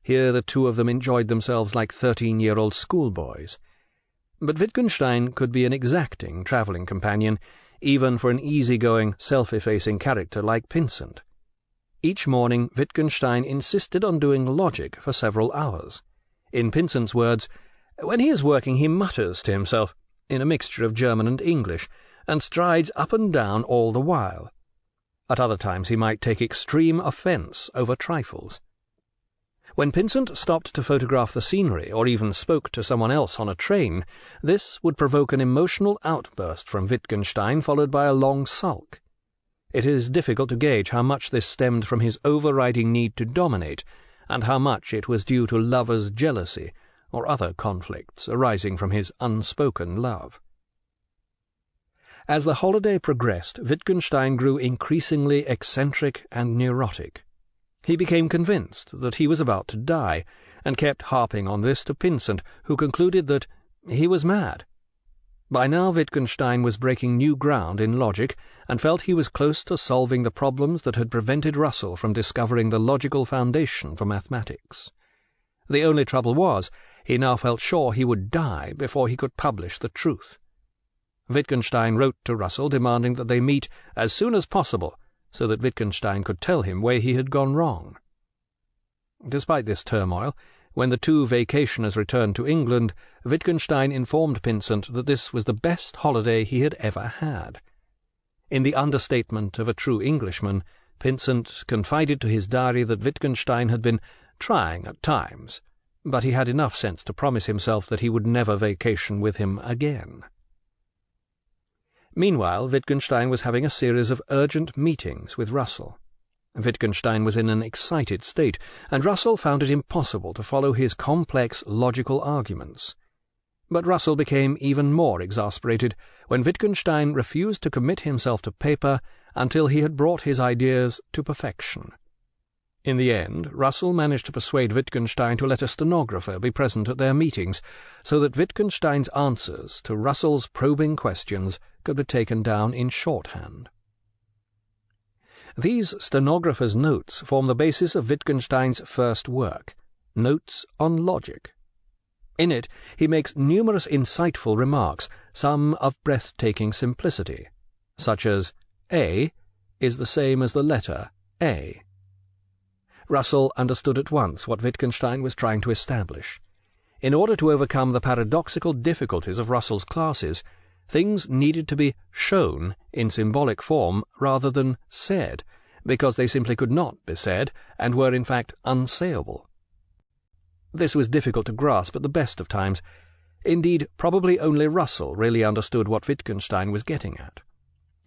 Here the two of them enjoyed themselves like 13-year-old schoolboys. But Wittgenstein could be an exacting travelling companion, even for an easy-going, self-effacing character like Pinsent. Each morning Wittgenstein insisted on doing logic for several hours. In Pinsent's words, "When he is working he mutters to himself, in a mixture of German and English, and strides up and down all the while. At other times he might take extreme offence over trifles." When Pinsent stopped to photograph the scenery, or even spoke to someone else on a train, this would provoke an emotional outburst from Wittgenstein, followed by a long sulk. It is difficult to gauge how much this stemmed from his overriding need to dominate, and how much it was due to lovers' jealousy, or other conflicts arising from his unspoken love. As the holiday progressed, Wittgenstein grew increasingly eccentric and neurotic. He became convinced that he was about to die, and kept harping on this to Pinsent, who concluded that he was mad. By now Wittgenstein was breaking new ground in logic, and felt he was close to solving the problems that had prevented Russell from discovering the logical foundation for mathematics. The only trouble was, he now felt sure he would die before he could publish the truth. Wittgenstein wrote to Russell demanding that they meet as soon as possible, so that Wittgenstein could tell him where he had gone wrong. Despite this turmoil, when the two vacationers returned to England, Wittgenstein informed Pinsent that this was the best holiday he had ever had. In the understatement of a true Englishman, Pinsent confided to his diary that Wittgenstein had been trying at times, but he had enough sense to promise himself that he would never vacation with him again. Meanwhile, Wittgenstein was having a series of urgent meetings with Russell. Wittgenstein was in an excited state, and Russell found it impossible to follow his complex logical arguments. But Russell became even more exasperated when Wittgenstein refused to commit himself to paper until he had brought his ideas to perfection. In the end, Russell managed to persuade Wittgenstein to let a stenographer be present at their meetings, so that Wittgenstein's answers to Russell's probing questions could be taken down in shorthand. These stenographers' notes form the basis of Wittgenstein's first work, Notes on Logic. In it he makes numerous insightful remarks, some of breathtaking simplicity, such as A is the same as the letter A. Russell understood at once what Wittgenstein was trying to establish. In order to overcome the paradoxical difficulties of Russell's classes, things needed to be shown in symbolic form rather than said, because they simply could not be said, and were in fact unsayable. This was difficult to grasp at the best of times. Indeed, probably only Russell really understood what Wittgenstein was getting at.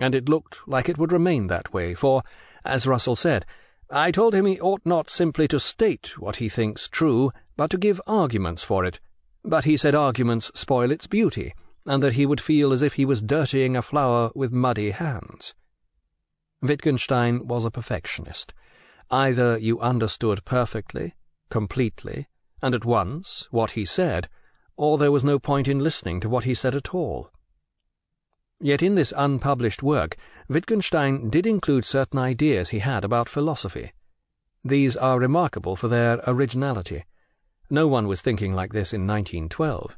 And it looked like it would remain that way, for, as Russell said, "I told him he ought not simply to state what he thinks true, but to give arguments for it. But he said arguments spoil its beauty, and that he would feel as if he was dirtying a flower with muddy hands." Wittgenstein was a perfectionist. Either you understood perfectly, completely, and at once what he said, or there was no point in listening to what he said at all. Yet in this unpublished work, Wittgenstein did include certain ideas he had about philosophy. These are remarkable for their originality. No one was thinking like this in 1912,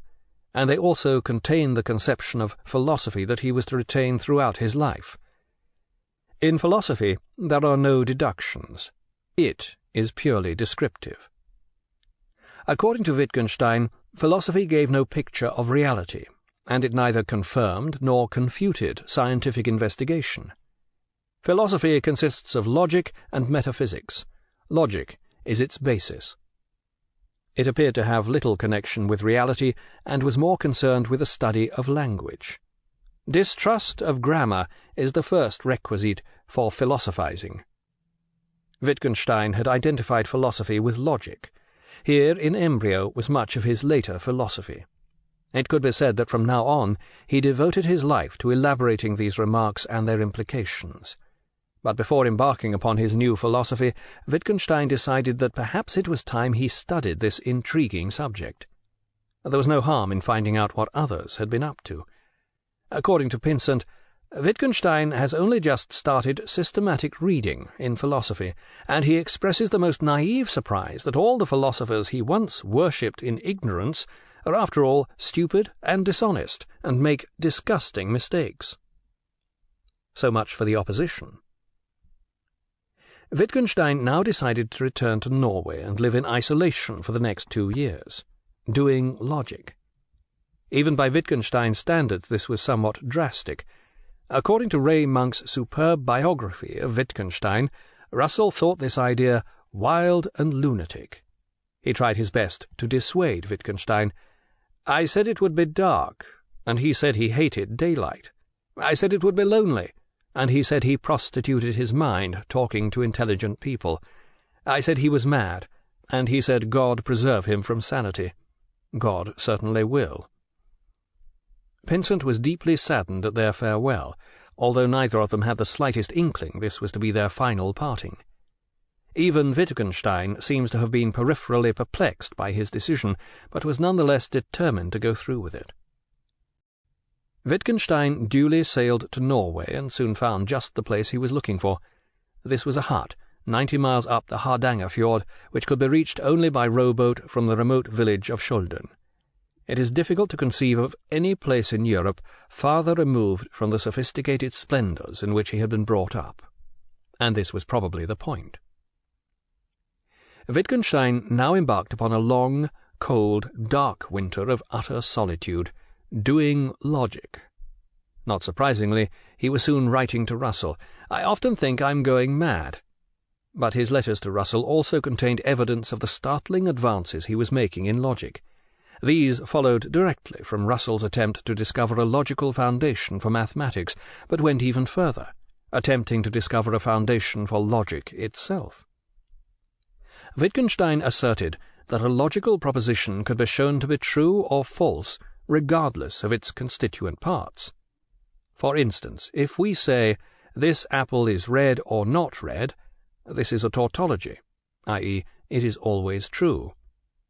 and they also contain the conception of philosophy that he was to retain throughout his life. In philosophy, there are no deductions. It is purely descriptive. According to Wittgenstein, philosophy gave no picture of reality, and it neither confirmed nor confuted scientific investigation. Philosophy consists of logic and metaphysics. Logic is its basis. It appeared to have little connection with reality, and was more concerned with the study of language. Distrust of grammar is the first requisite for philosophizing. Wittgenstein had identified philosophy with logic. Here in embryo was much of his later philosophy. It could be said that from now on he devoted his life to elaborating these remarks and their implications. But before embarking upon his new philosophy, Wittgenstein decided that perhaps it was time he studied this intriguing subject. There was no harm in finding out what others had been up to. According to Pinsent, Wittgenstein has only just started systematic reading in philosophy, and he expresses the most naive surprise that all the philosophers he once worshipped in ignorance are after all stupid and dishonest, and make disgusting mistakes. So much for the opposition. Wittgenstein now decided to return to Norway and live in isolation for the next 2 years, doing logic. Even by Wittgenstein's standards this was somewhat drastic. According to Ray Monk's superb biography of Wittgenstein, Russell thought this idea wild and lunatic. He tried his best to dissuade Wittgenstein. I said it would be dark, and he said he hated daylight. I said it would be lonely, and he said he prostituted his mind talking to intelligent people. I said he was mad, and he said God preserve him from sanity. God certainly will. Pinsent was deeply saddened at their farewell, although neither of them had the slightest inkling this was to be their final parting. Even Wittgenstein seems to have been peripherally perplexed by his decision, but was none the less determined to go through with it. Wittgenstein duly sailed to Norway and soon found just the place he was looking for. This was a hut, 90 miles up the Hardangerfjord, which could be reached only by rowboat from the remote village of Skjolden. It is difficult to conceive of any place in Europe farther removed from the sophisticated splendours in which he had been brought up. And this was probably the point. Wittgenstein now embarked upon a long, cold, dark winter of utter solitude, doing logic. Not surprisingly, he was soon writing to Russell, I often think I'm going mad. But his letters to Russell also contained evidence of the startling advances he was making in logic. These followed directly from Russell's attempt to discover a logical foundation for mathematics, but went even further, attempting to discover a foundation for logic itself. Wittgenstein asserted that a logical proposition could be shown to be true or false regardless of its constituent parts. For instance, if we say, this apple is red or not red, this is a tautology, i.e., it is always true,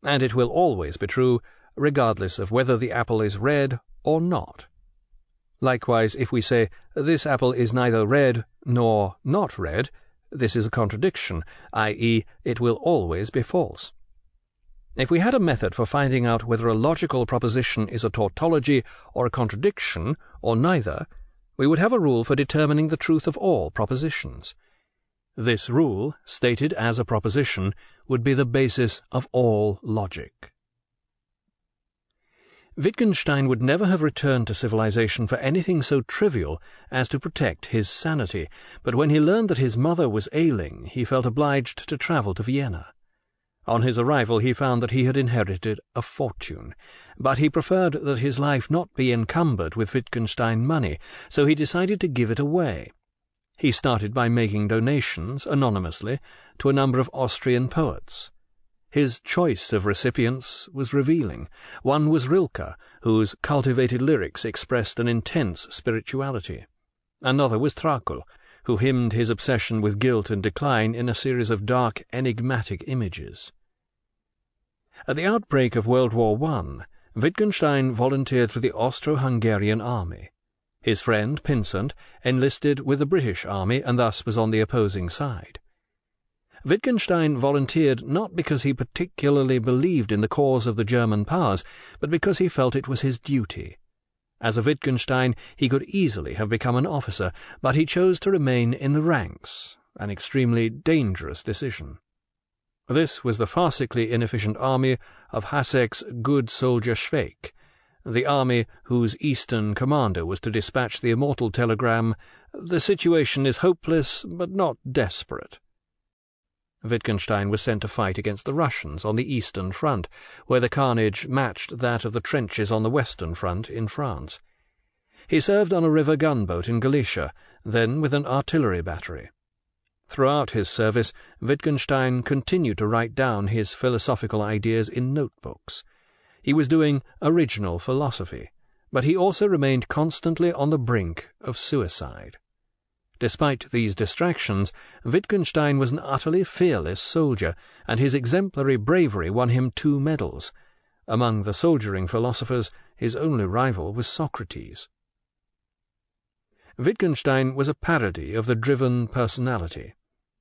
and it will always be true regardless of whether the apple is red or not. Likewise, if we say, this apple is neither red nor not red, this is a contradiction, i.e., it will always be false. If we had a method for finding out whether a logical proposition is a tautology or a contradiction, or neither, we would have a rule for determining the truth of all propositions. This rule, stated as a proposition, would be the basis of all logic. Wittgenstein would never have returned to civilization for anything so trivial as to protect his sanity, but when he learned that his mother was ailing, he felt obliged to travel to Vienna. On his arrival he found that he had inherited a fortune, but he preferred that his life not be encumbered with Wittgenstein money, so he decided to give it away. He started by making donations, anonymously, to a number of Austrian poets. His choice of recipients was revealing. One was Rilke, whose cultivated lyrics expressed an intense spirituality. Another was Trakl, who hymned his obsession with guilt and decline in a series of dark, enigmatic images. At the outbreak of World War I, Wittgenstein volunteered for the Austro-Hungarian army. His friend, Pinsent, enlisted with the British army and thus was on the opposing side. Wittgenstein volunteered not because he particularly believed in the cause of the German powers, but because he felt it was his duty. As a Wittgenstein, he could easily have become an officer, but he chose to remain in the ranks, an extremely dangerous decision. This was the farcically inefficient army of Hassek's good soldier Schweik, the army whose eastern commander was to dispatch the immortal telegram, "The situation is hopeless, but not desperate." Wittgenstein was sent to fight against the Russians on the Eastern Front, where the carnage matched that of the trenches on the Western Front in France. He served on a river gunboat in Galicia, then with an artillery battery. Throughout his service, Wittgenstein continued to write down his philosophical ideas in notebooks. He was doing original philosophy, but he also remained constantly on the brink of suicide. Despite these distractions, Wittgenstein was an utterly fearless soldier, and his exemplary bravery won him 2 medals. Among the soldiering philosophers, his only rival was Socrates. Wittgenstein was a parody of the driven personality.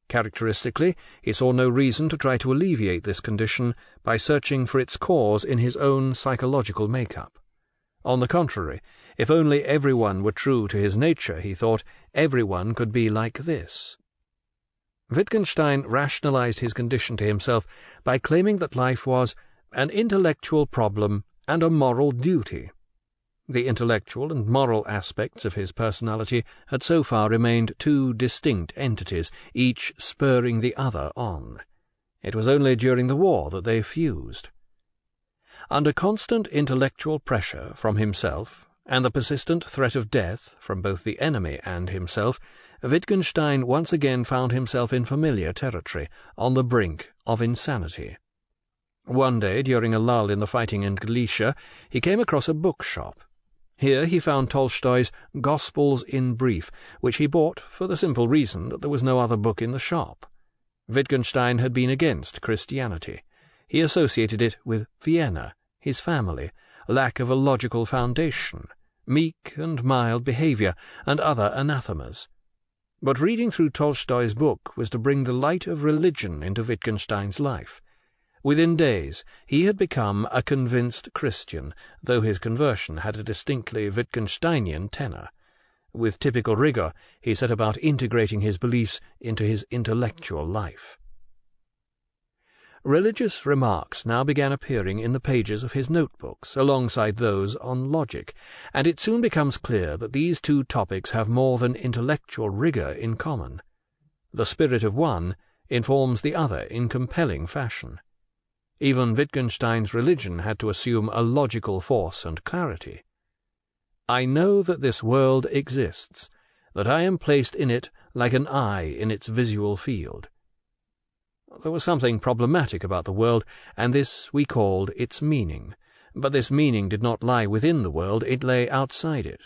Characteristically, he saw no reason to try to alleviate this condition by searching for its cause in his own psychological makeup. On the contrary, if only everyone were true to his nature, he thought, everyone could be like this. Wittgenstein rationalized his condition to himself by claiming that life was an intellectual problem and a moral duty. The intellectual and moral aspects of his personality had so far remained two distinct entities, each spurring the other on. It was only during the war that they fused. Under constant intellectual pressure from himself, and the persistent threat of death from both the enemy and himself, Wittgenstein once again found himself in familiar territory, on the brink of insanity. One day, during a lull in the fighting in Galicia, he came across a bookshop. Here he found Tolstoy's Gospels in Brief, which he bought for the simple reason that there was no other book in the shop. Wittgenstein had been against Christianity. He associated it with Vienna, his family, lack of a logical foundation, meek and mild behavior, and other anathemas. But reading through Tolstoy's book was to bring the light of religion into Wittgenstein's life. Within days he had become a convinced Christian, though his conversion had a distinctly Wittgensteinian tenor. With typical rigor he set about integrating his beliefs into his intellectual life. Religious remarks now began appearing in the pages of his notebooks, alongside those on logic, and it soon becomes clear that these two topics have more than intellectual rigor in common. The spirit of one informs the other in compelling fashion. Even Wittgenstein's religion had to assume a logical force and clarity. I know that this world exists, that I am placed in it like an eye in its visual field. There was something problematic about the world, and this we called its meaning. But this meaning did not lie within the world, it lay outside it.